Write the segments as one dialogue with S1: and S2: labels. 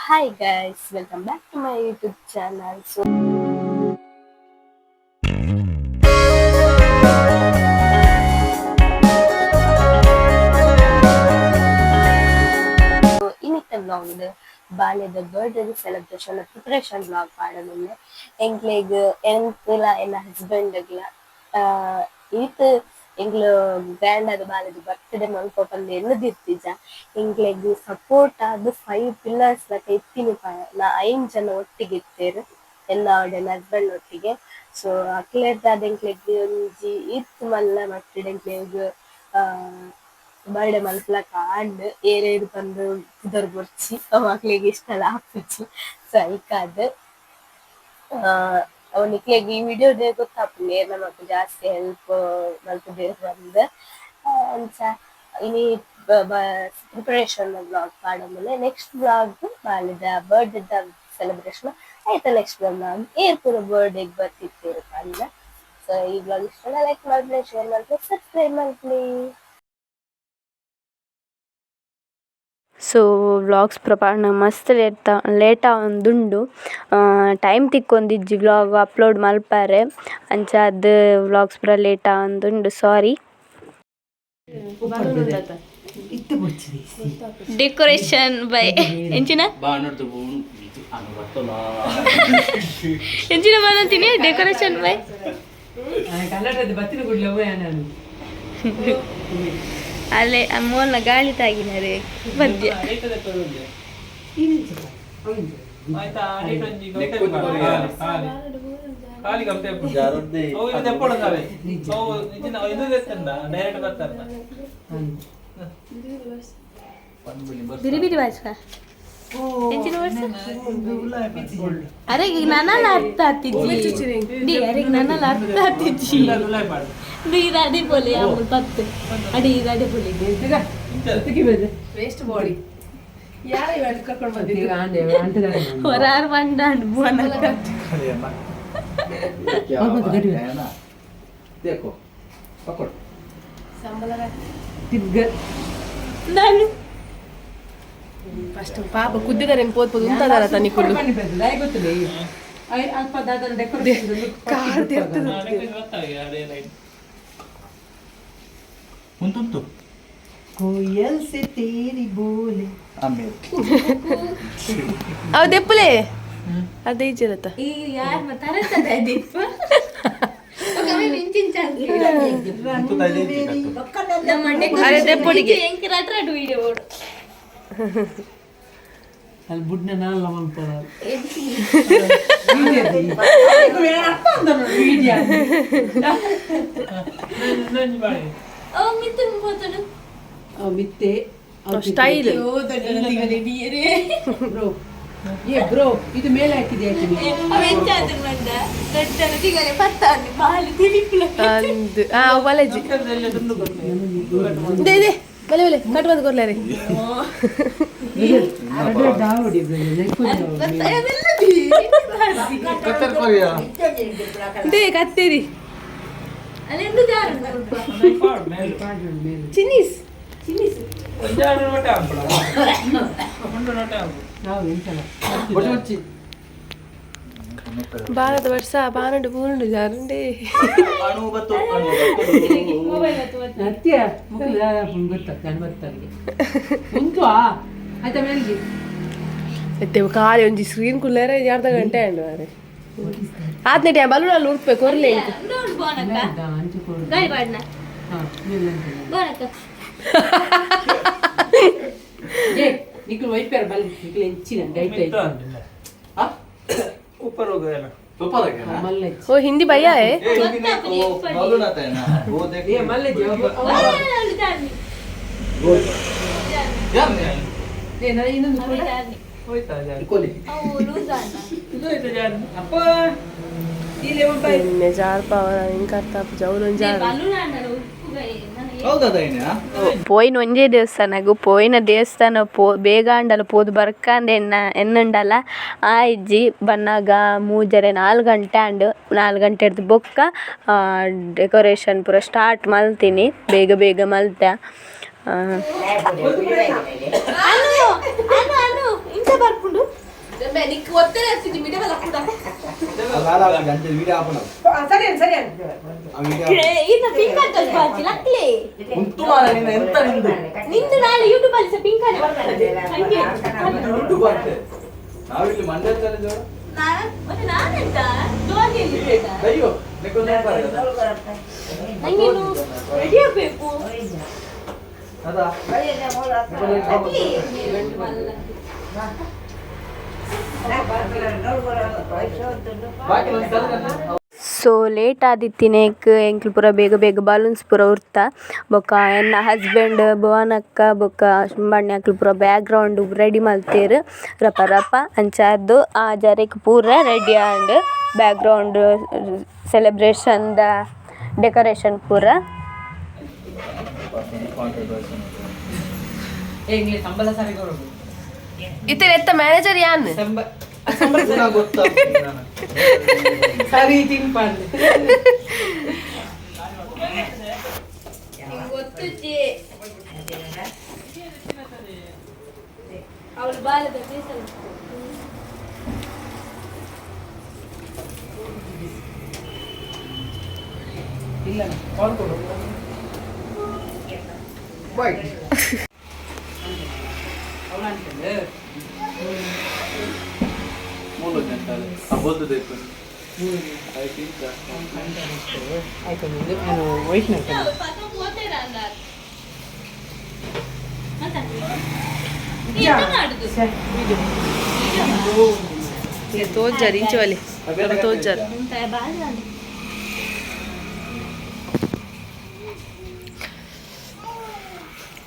S1: Hi guys, welcome back to my YouTube channel. So ಇನ್ನಿತ್ತ vlog ಬಾಲ್ಯದ birthday celebration preparation vlog ಪಾಡೋದಿಲ್ಲ ಎಂಕ್ಲೆಗ್ ಎಂಕ್ಲ ಎನ್ನ ಹಸ್ಬೆಂಡ್ಗ್ಲ ಈತ್ ಎಂಕ್ಲು ಗ್ರ್ಯಾಂಡ್ ಆದ ಬಾಲ್ಯದ ಬರ್ತ್ಡೇ ಮಲ್ಪೊಪ್ಪಂದು ಎನ್ನದಿರ್ತಿಜ ಎಂಕ್ಲೆಗ್ ಸಪೋರ್ಟ್ ಆದ್ 5 ಪಿಲ್ಲರ್ಸ್ ಲಕ ಎತ್ತಿನ ನಾ 5 ಜನ ಒಟ್ಟಿಗೆ ಇತ್ತೇರು ಎನ್ನ ಅವಡೆ ಹಸ್ಬೆಂಡ್ ಒಟ್ಟಿಗೆ. ಸೊ ಅಕ್ಲೆರ್ದ ಅದ್ ಎಂಕ್ಲೆಗ್ ಒಂಜಿ ಈತ್ ಮಲ್ಲ ಮಟ್ಟಿಡ್ ಎಂಕ್ಲೆಗ್ ಬರ್ಡೇ ಮಲ್ಪಲಕ ಆಂಡ್ ಏರೇರು ಬಂದು ಕುದರ್ ಬರ್ಚಿ ಮಕ್ಳಿಗೆ ಇಷ್ಟೆಲ್ಲ ಹಾಕ್ಬಿಚ್ಚಿ. ಸೊ ಐಕಾದ್ ಅವನಿಕ್ಲೆಗ್ ಈ ವಿಡಿಯೋಡ್ ಗೊತ್ತಾಪುಂಡು ಏರ್ನ ಮಕ್ಕ ಜಾಸ್ತಿ ಹೆಲ್ಪ್ ಮಲ್ಪುದೆರ್ ಬಂದ್ ಅಂಚ ಇನಿ ಪ್ರಿಪರೇಷನ್ ಬ್ಲಾಗ್ ಪಾಡೊಂದುಲ್ಲೆ ನೆಕ್ಸ್ಟ್ ಬ್ಲಾಗ್ ಬಾಲ್ಯದ ಬರ್ಡೇದ ಸೆಲೆಬ್ರೇಷನ್ ಐತ ನೆಕ್ಸ್ಟ್ ಬ್ಲಾಗ್ ಏರ್ ಪೂರ ಬರ್ಡೇಗ್ ಬರ್ತಿತ್ತೇರು ಪಂಡ. ಸೊ ಈ ಬ್ಲಾಗ್ ಇಷ್ಟ ಲೈಕ್ ಮಾಡ್ಲಿ, ಶೇರ್ ಮಾಡ್ಲಿ, ಸಬ್ಸ್ಕ್ರೈಬ್ ಮಾಡ್ಲಿ. ಸೊ ವ್ಲಾಗ್ಸ್ ಪ್ರಪಾರ್ಣ ಮಸ್ತ್ ಲೇಟ ಒಂದುಂಡು ಟೈಮ್ ತಿಕ್ಕೊಂದಿಜ್ಜಿ ವ್ಲಾಗ್ ಅಪ್ಲೋಡ್ ಮಲ್ಪಾರೆ ಅಂಚ ಅದು ವ್ಲಾಗ್ಸ್ ಪೂರ ಲೇಟ ಒಂದುಂಡು ಸಾರಿ. ಡೆಕೋರೇಷನ್ ಬೈ ಎಂಚಿನ ಎಂಚಿನ ಮಾಡಂತೀನಿ ಡೆಕೋರೇಷನ್ ಬೈ ಅಲ್ಲೇ ಮೋಲ್ನ ಗಾಳಿ ತಾಗಿನರೆ ಮಧ್ಯ ಬಿರಿ ಬಿರಿ ಬಾಚ್ಕ ಅರೆ ಈಗ ನನ್ನಲ್ಲ ಅರ್ಥ ಆಗ್ತಿದ್ದಿ ಅರೆ ನನ್ನಲ್ಲ ಅರ್ಥ ಆಗ್ತಿದ್ದಿ ಇರಾಡೆ ಬೋಲೆ ಅಮೂಲ್ ಪತ್ತು ಅಡಿ ಇರಾಡೆ ಬೋಲೆ ವೇಸ್ಟ್ ಬಾಡಿ ಯಾರು ಇವತ್ತು ಕರ್ಕೊಂಡು ಬಂದಿದ್ದೀವಿ ಹೊರಾರು ಬಂದಾಂಡು ಬೋನ ನಾನು ಫಸ್ಟ್ ಪಾಪ ಕುದ್ದಿದ್ದಾರೆ ಪೋದ್ಬೋದು ಉಂಟದಲ್ಲ ತನಿ ಕುಲ್ಲು
S2: ಉಂಟುಂಟು कोयल से तेरी बोले
S1: ಅವ್ ದೆಪ್ಪಲೆ ಅದೇ ಇಜ್ಜಿರತ್ತ ಯಾರು ಮಾತಾಡ್ತದೆ ದೆಪ್ಪ ಅರೆ ದೆಪ್ಪಡಿಗೆ
S2: ಅಲ್ಲಿ ಬುಡ್ನ ನಾಲ್ಲ ಮಲ್ಪಡ ಮಿತ್ತೆ
S1: ಸ್ಟೈಲ್
S2: ಬ್ರೋ ಏ ಬ್ರೋ ಇದು ಮೇಲೆ ಹಾಕಿದೆ
S1: ಬಲೇಜಿ ಬಲೆ ಬಲೆ ಕಟ್ ಬಂದು ಕೊರ್ಲಾರೆ ದೇ ಕತ್ತೇರಿ ಚಿನೀಸ್ ಭಾರತ ವರ್ಷ ಬಾನಡು ಪೂರ್ಣು ಜಾರುಂಡೆ ಖಾಲಿ ಒಂಜಿ ಸ್ಕ್ರೀನ್ ಕುಲ್ಲರೆ ಅರ್ಧ ಗಂಟೆ ಅಂಡು ಅರೆ ಆತ್ನೆ ಟೈಮ್ ಬಲೂನಲ್ಲಿ ಉಡ್ಪೆ ಕೊರ್ಲೆ
S2: ನಿಕ್ಲು ವೈಪರ್ ಬಲ್ ನಿಕ್ಲು ಹೆಂಚಿನ ಡೈಟ್ ऊपर हो गया ना ऊपर आ गया मल्ले
S1: ओ हिंदी भैया है
S2: मालूम आता है ना वो देख ये मल्ले जो यार ये ना इन्होंने होता है कोली ओ लूज आना लूज जान अप्पा ये ले बाय
S1: ने जार पावर इन करता जाऊन जार
S2: मालूम आना ಹೌದದ
S1: ಪೋಯಿನ ಒಂಜೇ ದೇವಸ್ಥಾನಗು ಪೋಯಿನ ದೇವಸ್ಥಾನ ಬೇಗಾಂಡಲ ಪೋದು ಬರ್ಕಂದೆ ಎನ್ನುಂಡಲ್ಲ ಆ ಇಜ್ಜಿ ಬನ್ನಾಗ ಮೂಜರೆ 4 ಗಂಟೆ ಅಂಡು 4 ಗಂಟೆ ಹಿಡ್ದು ಬೊಕ್ಕ ಡೆಕೋರೇಷನ್ ಪೂರ ಸ್ಟಾರ್ಟ್ ಮಲ್ತೀನಿ ಬೇಗ ಬೇಗ ಮಲ್ತೆ ಇಂಚ ಬರ್ಪುಂಡು
S2: నీకు ఒత్తిడి వచ్చింది మీడియా వల్ల కూడా
S3: సరే సరే
S1: ఈత పింక్ ಅಂತ ಬಾಚಿಲಕ್ಲೆ
S3: ಉಂಟು ಮಾರ ನಿನ್ನ ಎಂತ
S1: ನಿಂದು ನಾಳೆ ಯೂಟ್ಯೂಬ್ ಅಲ್ಲಿ ಪಿಂಕ್ ಅಂತ ಬರ್ತದೆ ಹಂಗೆ
S3: ಉಂಟು ಬರ್ತದೆ ನಾವು ಇಲ್ಲಿ ಮಂಡ್ಯದಲ್ಲಿ ಜೋರ
S1: ನಾನೆಂತ ಜೋಗಿಯಲ್ಲಿ
S3: ಅಯ್ಯೋ ನಿಕ್ಕೊಂದು
S1: ನಂಗೆ ರೆಡಿ ಆಗಬೇಕು
S3: ಅದಾ
S1: ಸೊ ಲೇಟ್ ಆದಿತ್ತಿನೇಕ್ ಎಂಕ್ಲು ಪೂರ ಬೇಗ ಬೇಗ ಬಾಲೂನ್ಸ್ ಪೂರ ಉರ್ತ ಬೊಕ್ಕ ಎನ್ನ ಹಸ್ಬೆಂಡ್ ಭುವನಕ್ಕ ಬೊಕ್ಕ ಶುಂಬಣ್ಣಿ ಅಕ್ಲು ಪೂರ ಬ್ಯಾಕ್ ಗ್ರೌಂಡ್ ರೆಡಿ ಮಲ್ತೇರು ರಪ ರಪ ಅಂಚಾದ್ದು ಆ ಜರೆಕ್ ಪೂರ ready and back ground celebration the decoration ಪೂರ
S2: ಸಂಬಳ ಸರಿ ಕೊಡೋದು
S4: ಇತ್ತೆ ಎತ್ತ ಮ್ಯಾನೇಜರ್ ಯಾನ್
S2: ಸರಿ ತಿಂಪಾಂಡೆ
S1: ಗೊತ್ತುಜ್ಜಿ ಅವಳು ಬಾಲದ ಬೀಸಲು
S3: ಇಲ್ಲ ಕಾಲ್ ಕೊಡು ಬಾಯ್
S2: ಅವಳ ಅಂತಂದ್ರೆ
S3: ಮೂಲ ಗಂಟೆ ಅಬೋದು ಬೇಕು
S2: ಆಯ್ತು ನಾನು ವೈಷ್ಣವ್
S4: ತೋಜರ್ ಇಂಚೋಲಿ ತೋಜರ್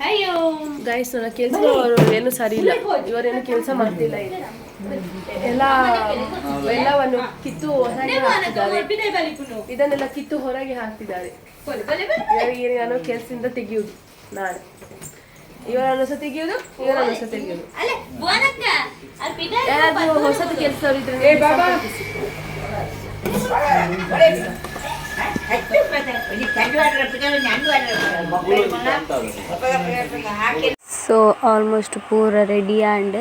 S1: ಅಯ್ಯೋ
S4: ಗೈಸ್ ನನ್ನ ಕೆಲಸ ಏನು ಸರಿ ಇಲ್ಲ ಇವರೇನು ಕೆಲಸ ಮಾಡ್ತಿಲ್ಲ ಇಲ್ಲಿ ಎಲ್ಲವನ್ನು ಕಿತ್ತು ಹೊರಗೆ ಹಾಕ್ತಿದ್ದಾರೆ ಇದನ್ನೆಲ್ಲ ಕಿತ್ತು ಹೊರಗೆ ಹಾಕ್ತಿದ್ದಾರೆ ಇವರಿಗೆ ನಾನು ಕೆಲಸದಿಂದ ತೆಗೆಯುವುದು ನಾಳೆ ಇವರನ್ನು ಸಹ ತೆಗೆಯುವುದು ಇವರನ್ನು ಸಹ ತೆಗೆಯುವುದು ಯಾರಾದ್ರೂ ಹೊಸದು ಕೆಲಸದವರು ಇದ್ರೆ ಸಂಪರ್ಕಿಸಿ.
S1: ಸೊ ಆಲ್ಮೋಸ್ಟ್ ಪೂರ ರೆಡಿ ಆ್ಯಂಡ್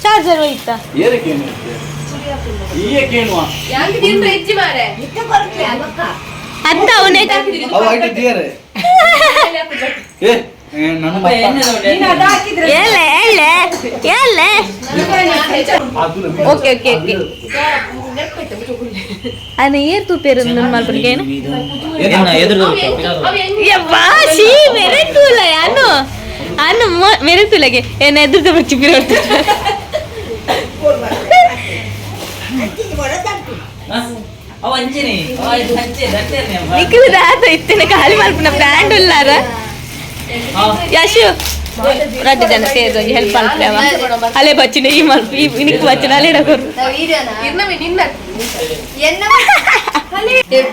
S1: ಚಾರ್ಜರ್ ಹೋಯ್ತಾ
S3: ಏನಕ್ಕೇನು ಈಗೇನು
S4: ಯಾಂಗ್ ತಿಂದ್ರೆ ಇಜ್ಜಿ ಮಾರೆ
S1: ಅತ್ತ ಅವನೇ
S3: ಅವ ಐಟ ದಿಯರೆ ಏ ನನ್ನ
S1: ಎಲೆ ಎಲೆ ಎಲೆ ಓಕೆ ಓಕೆ ಓಕೆ ಅನ್ನ ಏರ್ ತೂಪೇರು ನನ್ನ ಮಲ್ಪರ್ಗೇನು ಯವ್ವಾ ಶೀ ಮೆರೆತೂಲ ಯಾನು ಅನ್ನ ಮೆರೆತೂಲಗೆ ಏನ ಎದುರ್ದ ಬಚ್ಚಿ ಬಿರೋಡ್ತ ನಿಖಿಲ್ ರಾತ ಇತ್ತಿನ ಖಾಲಿ ಮಲ್ಪನ ಬ್ರ್ಯಾಂಡ್ ಉಲ್ಲಾರ ಯಶು ರಡ್ಡು ಜನ ಸೇರಿದ ಹೆಲ್ಪ್ ಮಾಡ್ತೇವ ಅಲೆ ಬಚ್ಚಿನ ಈ ಮಲ್ಪ ನಿಕ್ ಬಚ್ಚಿನ ಅಲೆ ಇಡಕೋರು
S4: ಇರ್ನವಿ ನಿನ್ನ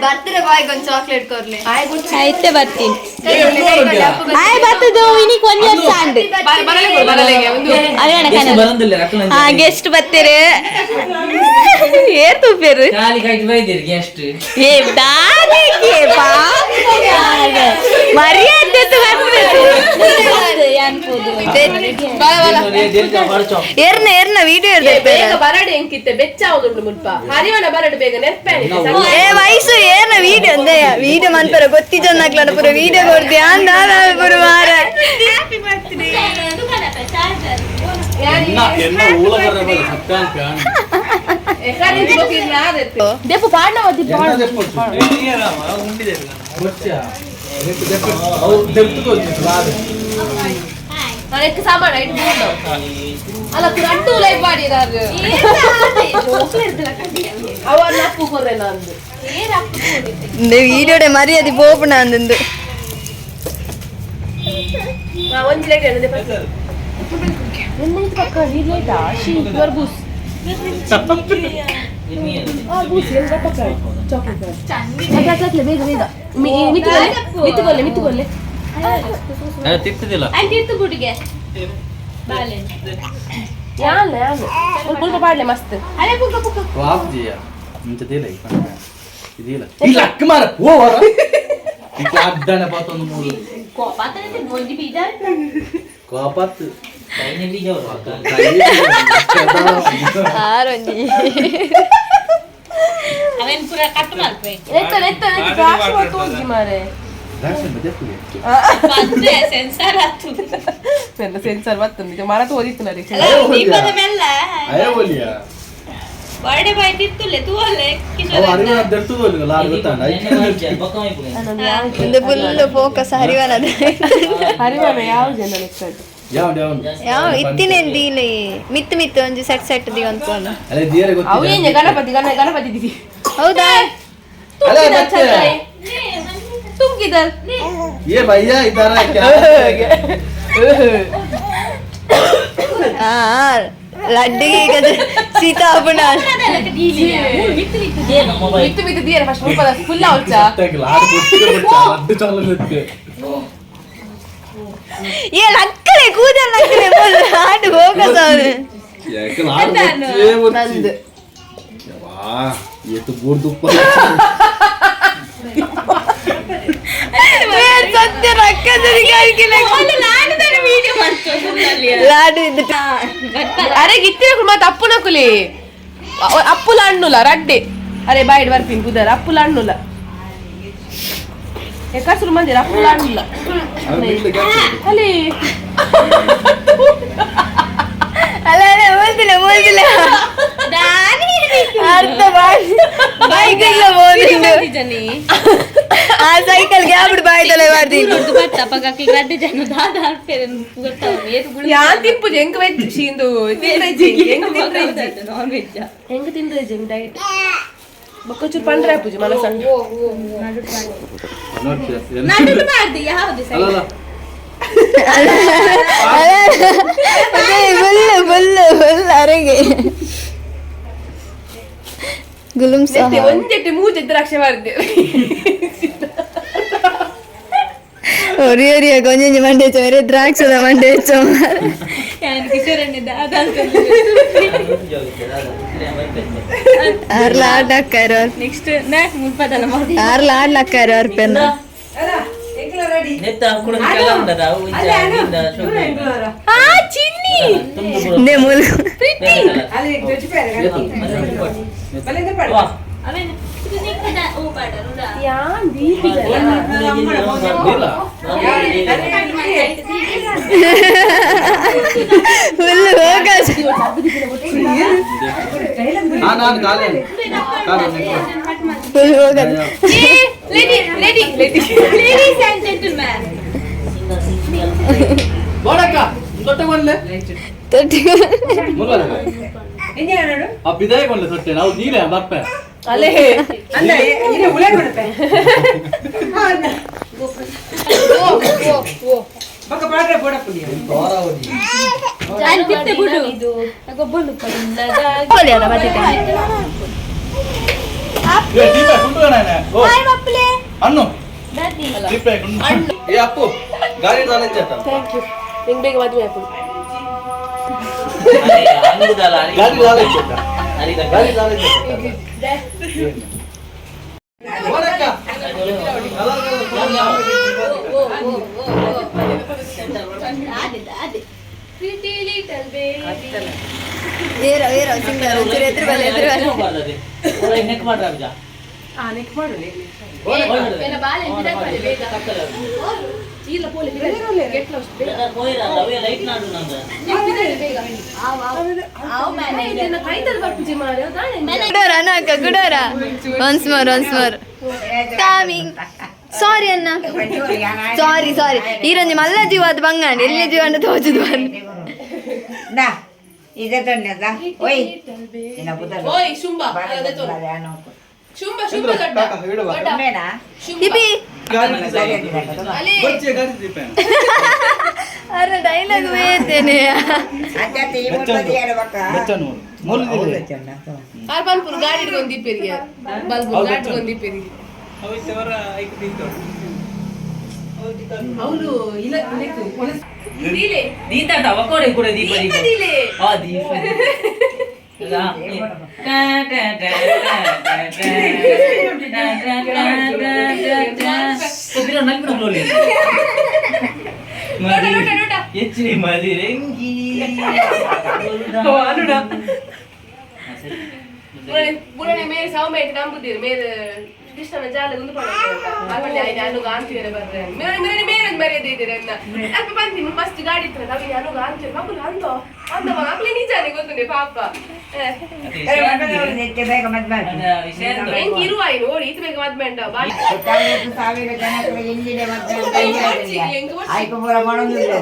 S1: ಬರ್ತಾರೆ ಬಾಯ್ಗೆ ಒಂದು ಚಾಕ್ಲೇಟ್ ಕೊರ್ಲಿ ಆಯ್ತೆ ಬರ್ತೀನಿ ಆಯ್ ಬರ್ತದು ಇನಿಕ್ ಒಂದ್ ವರ್ಷ ಅಂಡ್ ಹಾ ಗೆಸ್ಟ್ ಬರ್ತೀರಿ ಏರ್ ತೂಪೇರು ಏ ದಾರಿಗೆ ಮರ್ಯಾದೆ ಏರ್ನ ಏರ್ನ ವಿಡಿಯೋ
S4: ಬೇಗ ಬರಡೆ ಎಂಕಿತ್ತೆ ಬೆಚ್ಚ ಆಗುದುಂಡು ಮುಲ್ಪ ಹರಿವನ ಬರಡೆ ಬೇಗ ನೆರ್ಪೇನೆ
S1: ಏ ವಯಸ್ಸು ಏನ ವಿಡಿಯೋ ಅಂದೆ ವಿಡಿಯೋ ಮನ್ಪರ ಗೊತ್ತಿದ್ದನ್ನಾಗ್ಲಾಡ ಪುರ ವಿಡಿಯೋ ಕೊಡ್ತಿ ಅಂದ ಪುರ ಮಾರ
S4: ದೆಪ್ಪು ಪಾಡ್ನ ಓದಿ ನನಗೆ ಸಾಮಾನು ಐಟು ಬೋರ್ಡ್ ಅಲ್ಲ ಅಟ್ಟು ಲೈಫ್ ಮಾಡಿದಾರು ಅವನ್ನ ಅಪ್ಪು ಕೊರ್ರೆ ನಂದು
S5: വീഡിയോടെ മര്യാദ പോപ്പണാന്ത്
S4: ಒಂದು ಲೇಟ್ ಹೇಳಿದೆ ಪಕ್ಕ ಲೇಟಾ ಶೀ ಯುವರ್ ಬೂಸ್ ಬೂಸ್ ಎಲ್ಲ ಪಕ್ಕ ಚಾಕ್ಲೇಟ್ ಬೇಗ ಬೇಗ ಮಿತ್ತುಗೊಲ್ಲೆ
S3: ತಿಪ್ಪದಿಲ್ಲ
S4: ಯಾನ್ಲೆ ಪುಲ್ಪ ಪಾಡ್ಲೆ ಮಸ್ತ್
S3: ವಾಪ್ ಜಿಯಾ ಮುಂಚೆದಿಲ್ಲ ಇದಿಲ್ಲ ಇಲ್ಲ ಅಕ್ಕ ಮಾರ ಓವರ ಈಗ ಅಡ್ಡನೆ ಪಾತೊಂದು ಮೂರು ಕೋಪತ್ತು
S5: ആരൊഞ്ചി
S4: ತೋಜಿ ಮಾರೆ ಸೆನ್ಸರ್ ಬರ್ತಂದಿದೆ ಮರ ತೋದಿತ್ತು ನರಿ
S5: ಫುಲ್ ಫೋಕಸ್ ಹರಿವನದ
S4: ಹರಿವನ ಯಾವ ಜನ ನೆಕ್ಸ್ಟ್
S5: ಯಾವ ಇತ್ತಿನೆಂದಿಲೆ ಮಿತ್ತು ಮಿತ್ತು ಒಂಜಿ ಸೆಟ್ ಸೆಟ್ ದಿ ಅನ್ಕೊಂಡು
S4: ಅವು ಏನ್ ಗಣಪತಿ ದಿದಿ
S5: ಹೌದಾ
S4: ತುಂಬಿದಲ್
S3: ये भैया इधर है क्या
S5: ಲಡ್ಡಿಗೆ ಈಗ ಸೀತಾಪುಣ
S4: ಮಿತ್ತು ದಿಯರ ಫಸ್ಟ್ ಫುಲ್ ಅವಚ್ಚ
S3: लाड बुट्टे लड्डू चालू लेते
S5: ಏ ಲಕ್ಕಲೆ ಕೂದಲ ಲಕ್ಕಲೆ ಹಾಡು ಹೋಗಸಾವೆ
S3: एक लाड बुट्टे
S4: ನಂದು
S3: वाह ये तो बोर्ड ऊपर
S5: ಸತ್ಯ ರಕ್ಕದರಿಗೆ ಲಾಡು ಇದ್ದ
S4: ಅರೆ ಗಿತ್ತಿನ ಮತ್ತೆ ಅಪ್ಪುನ ಕುಲಿ ಅಪ್ಪುಲ ಹಣ್ಣುಲ ರಡ್ಡೆ ಅರೆ ಬಾಯ್ಡ್ ಬರ್ತೀನಿ ಕುದರ ಅಪ್ಪುಲ ಹಣ್ಣುಲ ಎಕಸುರು ಮಂದಿರ ಅಪ್ಪುಲ ಹಣ್ಣುಲ ಅಲ್ಲಿ
S5: ಅಲ್ಲ ಓದಿಲ್ಲ ಅರ್ಥ ಮಾಡಿ ಬೈಕಲ್ಲ ಓದಿಲ್ಲ ಆ ಸೈಕಲ್ಗೆ ಆಬಿಡು ಬಾಯ್ದಲ್ಲ ಮಾಡ್ತೀನಿ
S4: ಯಾನ್ ತಿಂಪುಜಿ ಹೆಂಗ್ ವೆಜ್ ಶೀಂದು ಹೆಂಗ್ ತಿಂದ್ರೆ ಜಂಗ್ ಡೈಟ್ ಬೊಕ್ಕಚೂರು ಪಂಡ್ರೆ ಪೂಜೆ ಮನಸ್ಸ
S5: ಫುಲ್ ಅರೆಗೆ ಗುಲುಮ್ಸ
S4: ಒಂದೆಟ್ಟು ಮೂಜೆ ದ್ರಾಕ್ಷೆ ಮಾಡಿದ್ದೆ
S5: ಒರಿಯ ಕೊಂಚ ಮಂಡೆ ಚೋರೆ ದ್ರಾಕ್ಷದ ಮಂಡೆ ಚೋ ಆರ್ಲ ಆಡ್ಲಕ್ಕಾರ ಆರ್ಲ ಆಡ್ಲಕ್ಕಾರ ಅವ್ರ ಪೆನ್ನ ನೇ ಮೂಲ ಫುಲ್ ಹೋಗ ಫುಲ್ ಹೋಗ
S3: ಬಿದಾಯ ಕೊಂಡ್ಲೆ ತೊಟ್ಟೆ ನಾವು ನೀರೇ ಬಪ್ಪೆ
S4: ಅಲ್ಲೇ
S3: ಅನ್ನು ಅಪ್ಪು ಗಾಡಿ
S4: ಥ್ಯಾಂಕ್ ಯು ನಿಂಗೆ ಬೇಗ ಮದುವೆ ಆಯ್ತು
S5: ಏರೋ ಸಿಂಗಲ್ ಎದುರು ಬಲ್ಲ ಗುಡೋರ ಒನ್ಸ್ ಮೋರ್ ಕಮಿಂಗ್ ಸಾರಿ ಅನ್ನ ಸಾರಿ ಈರೊಂದು ಮಲ್ಲ ಜೀವಾದ ಬಂಗಾಂಡಿ ಎಲ್ಲಿ ಜೀವ ಅಂತ ತೋಚುದು
S6: ಇದೆ ತೊಂದದ ಓಯ್
S4: ಓಯ್ ಶುಂಭ ಶುಂಭ ಶುಂಭ ದೊಡ್ಡ
S5: ಇಬಿ ಅರೆ ಡೈಲಾಗ್ ವೇತೇನೆ
S4: ಆರ್ ಬಲ್ಪುರ್ ಗಾಡಿ ಇಟ್ಕೊಂಡು ದೀಪೇರಿಗೆ ಬಲ್ಪುರ್ ಗಾಡಿ ಇಟ್ಕೊಂಡು ದೀಪೇರಿಗೆ ಅವನು ಇಲ್ಲ ದೀಲೆ
S2: ದೀತಾಟ ಒಕ್ಕೋಡೆ ಕೂಡ ದೀಪ ದೀಪ
S4: ದೀಲೆ
S2: ಆ ದೀಪ ಹೆಚ್ಚಿ ಮದಿರಂಗಿ
S4: ಬುಡನೆ ಮೇರೆ ಸೌಮೇಟ್ ನಂಬುದಿರು ಮೇರೆ ಕೃಷ್ಣನ ಜಾಲ ಒಂದು ನಾನು ಗಾಂತಿಯರೆ ಬರ್ರೆ ಮೇರೆ ಮೇರೆ ಮೇರೆ ಮರ್ಯಾದೆ ಇದ್ದೀರಿ ಅನ್ನ ಅಲ್ಪ ಬಂತೀನಿ ಫಸ್ಟ್ ಗಾಡಿ ಇತ್ತು ನಾವು ನಾನು ಗಾಂತಿ ಬಾಬು ಅಂದೋ ಅಂದ ಮಕ್ಕಳೇ ನಿಜಾನೆ ಗೊತ್ತುಂಡೆ ಪಾಪ
S6: ಬೇಗ ಮದ್ವೆ
S4: ಹೆಂಗ್ ಇರುವ ಏನು ಓಡಿ ಇದು ಬೇಗ ಮದ್ವೆ ಉಂಟ ಬಾಡಿ
S6: 1000 ಜನ ಎಂಜಿನೆ ಮದ್ವೆ ಆಯ್ಕೆ ಪೂರ ಮಾಡೋದಿಲ್ಲ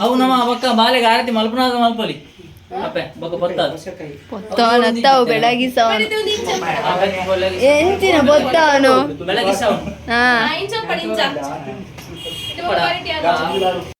S2: ಅವು ನಮ್ಮ ಪಕ್ಕ ಬಾಲೆಗೆ ಆರತಿ ಮಲ್ಪನಾದ ಮಲ್ಪಲಿ ಅಪ್ಪೆ ಬೊಕ್ಕ ಬೊತ್ತಾದ
S5: ಬೊತ್ತಾನತ್ತಾವು ಬೆಳಗಿಸವ ಎಂಚಿನ ಬೊತ್ತಾನು
S2: ಬೆಳಗಿಸವ
S5: ಹಾ
S4: ಇಂಚ ಪಡಿ ಇಂಚ ಇದು ಕ್ವಾಲಿಟಿ